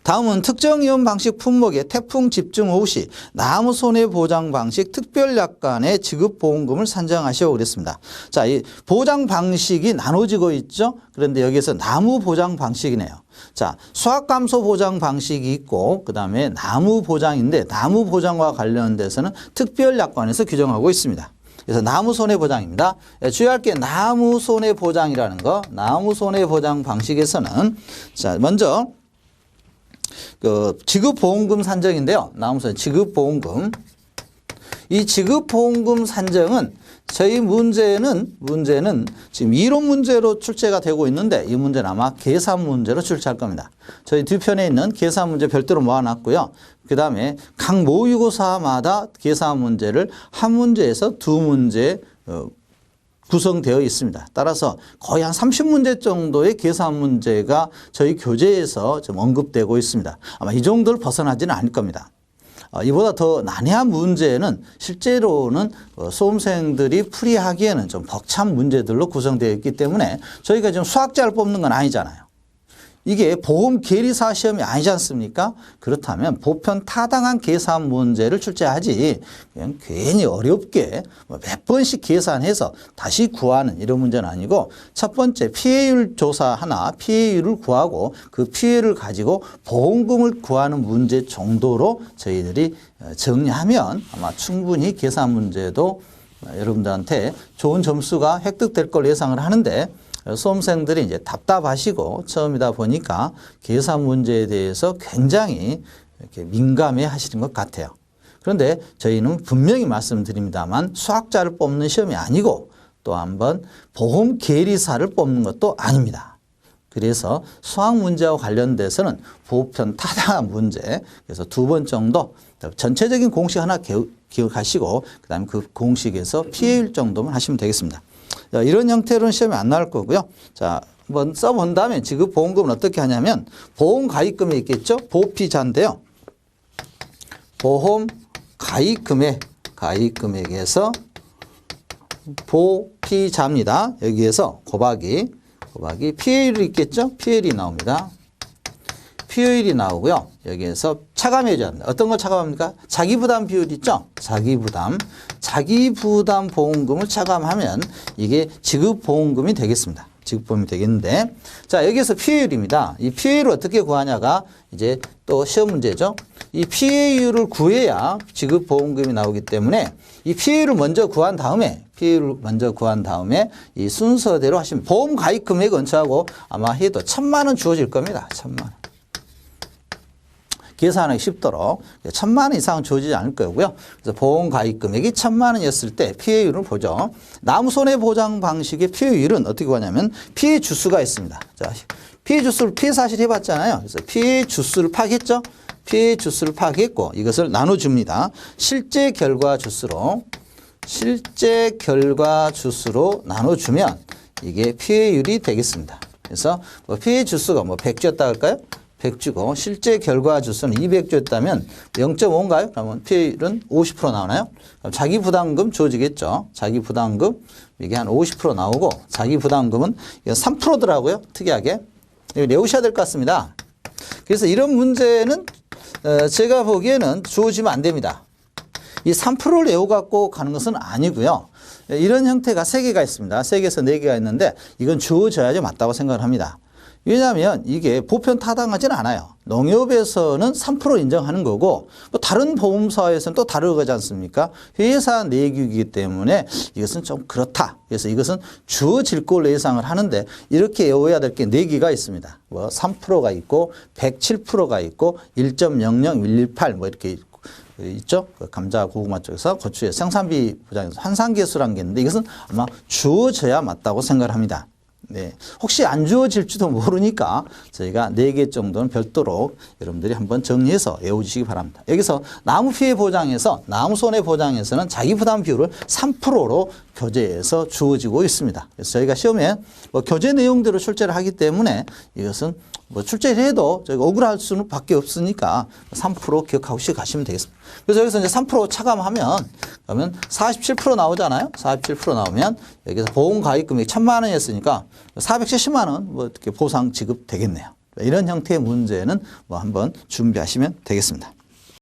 다음은 특정이용 방식 품목의 태풍 집중 호우 시 나무 손해보장 방식 특별약관의 지급보험금을 산정하시오 그랬습니다. 자, 이 보장 방식이 나눠지고 있죠. 그런데 여기서 나무 보장 방식이네요. 자, 수확감소 보장 방식이 있고 그 다음에 나무 보장인데 나무 보장과 관련돼서는 특별약관에서 규정하고 있습니다. 그래서 나무 손해보장입니다. 주의할 게 나무 손해보장이라는 거, 나무 손해보장 방식에서는 자, 먼저 그 지급보험금 산정인데요. 나무 손해 지급보험금. 이 지급보험금 산정은 저희 문제는 지금 이론 문제로 출제가 되고 있는데 이 문제는 아마 계산 문제로 출제할 겁니다. 저희 뒤편에 있는 계산 문제 별도로 모아놨고요. 그 다음에 각 모의고사마다 계산 문제를 한 문제에서 두 문제 구성되어 있습니다. 따라서 거의 한 30문제 정도의 계산 문제가 저희 교재에서 좀 언급되고 있습니다. 아마 이 정도를 벗어나지는 않을 겁니다. 이보다 더 난해한 문제는 실제로는 수험생들이 풀이하기에는 좀 벅찬 문제들로 구성되어 있기 때문에 저희가 지금 수학자를 뽑는 건 아니잖아요. 이게 보험 계리사 시험이 아니지 않습니까? 그렇다면 보편 타당한 계산 문제를 출제하지 그냥 괜히 어렵게 몇 번씩 계산해서 다시 구하는 이런 문제는 아니고 첫 번째 피해율 조사 하나 피해율을 구하고 그 피해를 가지고 보험금을 구하는 문제 정도로 저희들이 정리하면 아마 충분히 계산 문제도 여러분들한테 좋은 점수가 획득될 걸 예상을 하는데 수험생들이 이제 답답하시고 처음이다 보니까 계산 문제에 대해서 굉장히 이렇게 민감해 하시는 것 같아요. 그런데 저희는 분명히 말씀드립니다만 수학자를 뽑는 시험이 아니고 또 한번 보험 계리사를 뽑는 것도 아닙니다. 그래서 수학 문제와 관련돼서는 보편 타당한 문제, 그래서 두 번 정도 전체적인 공식 하나 기억하시고 그 다음에 그 공식에서 피해율 정도만 하시면 되겠습니다. 자, 이런 형태로는 시험이 안 나올 거고요. 자, 한번 써본 다음에 지급보험금은 어떻게 하냐면 보험 가입금액이 있겠죠. 보피자인데요. 보험 가입금액에서 보피자입니다. 여기에서 곱하기 피해율이 있겠죠. 피해율이 나옵니다. 피해율이 나오고요. 여기에서 차감해줘야 합니다. 어떤 걸 차감합니까? 자기부담 비율 있죠? 자기부담 보험금을 차감하면 이게 지급보험금이 되겠습니다. 지급보험이 되겠는데 자 여기에서 피해율입니다. 이 피해율을 어떻게 구하냐가 이제 또 시험 문제죠. 이 피해율을 구해야 지급보험금이 나오기 때문에 이 피해율을 먼저 구한 다음에 이 순서대로 하시면 보험 가입 금액 원칙하고 아마 해도 1,000만 원 주어질 겁니다. 1,000만 원. 계산하기 쉽도록 1,000만 원 이상은 주어지지 않을 거고요. 그래서 보험 가입 금액이 1,000만 원이었을 때 피해율을 보죠. 나무 손해보장 방식의 피해율은 어떻게 구하냐면 피해 주수가 있습니다. 자, 피해 주수를 피해 사실 해봤잖아요. 그래서 피해 주수를 파악했죠. 피해 주수를 파악했고 이것을 나눠줍니다. 실제 결과 주수로 나눠주면 이게 피해율이 되겠습니다. 그래서 뭐 피해 주수가 뭐 100주였다 할까요? 100주고 실제 결과 주수는 200주였다면 0.5인가요? 그러면 피해율은 50% 나오나요? 그럼 자기 부담금 주어지겠죠. 자기 부담금 이게 한 50% 나오고 자기 부담금은 3%더라고요. 특이하게. 이거 외우셔야 될 것 같습니다. 그래서 이런 문제는 제가 보기에는 주어지면 안 됩니다. 이 3%를 외워갖고 가는 것은 아니고요. 이런 형태가 3개가 있습니다. 3개에서 4개가 있는데 이건 주어져야지 맞다고 생각을 합니다. 왜냐하면 이게 보편 타당하지는 않아요. 농협에서는 3% 인정하는 거고 또 다른 보험사에서는 또 다르지 않습니까? 회사 내규이기 때문에 이것은 좀 그렇다. 그래서 이것은 주어질 걸로 예상을 하는데 이렇게 외워야 될 게 4개가 있습니다. 뭐 3%가 있고 107%가 있고 1.00118 뭐 이렇게 있죠? 감자, 고구마 쪽에서 고추의 생산비 보장에서 환산계수라는 게 있는데 이것은 아마 주어져야 맞다고 생각을 합니다. 네. 혹시 안 주어질지도 모르니까 저희가 4개 정도는 별도로 여러분들이 한번 정리해서 외워주시기 바랍니다. 여기서 나무 피해 보장에서 나무 손해 보장에서는 자기 부담 비율을 3%로 교재에서 주어지고 있습니다. 그래서 저희가 시험에 뭐 교재 내용대로 출제를 하기 때문에 이것은 뭐 출제를 해도 저희가 억울할 수는 밖에 없으니까 3% 기억하고 가시면 되겠습니다. 그래서 여기서 이제 3% 차감하면 그러면 47% 나오잖아요. 47% 나오면 여기서 보험 가입 금액이 1,000만 원이었으니까 470만 원 뭐 이렇게 보상 지급 되겠네요. 이런 형태의 문제는 뭐 한번 준비하시면 되겠습니다.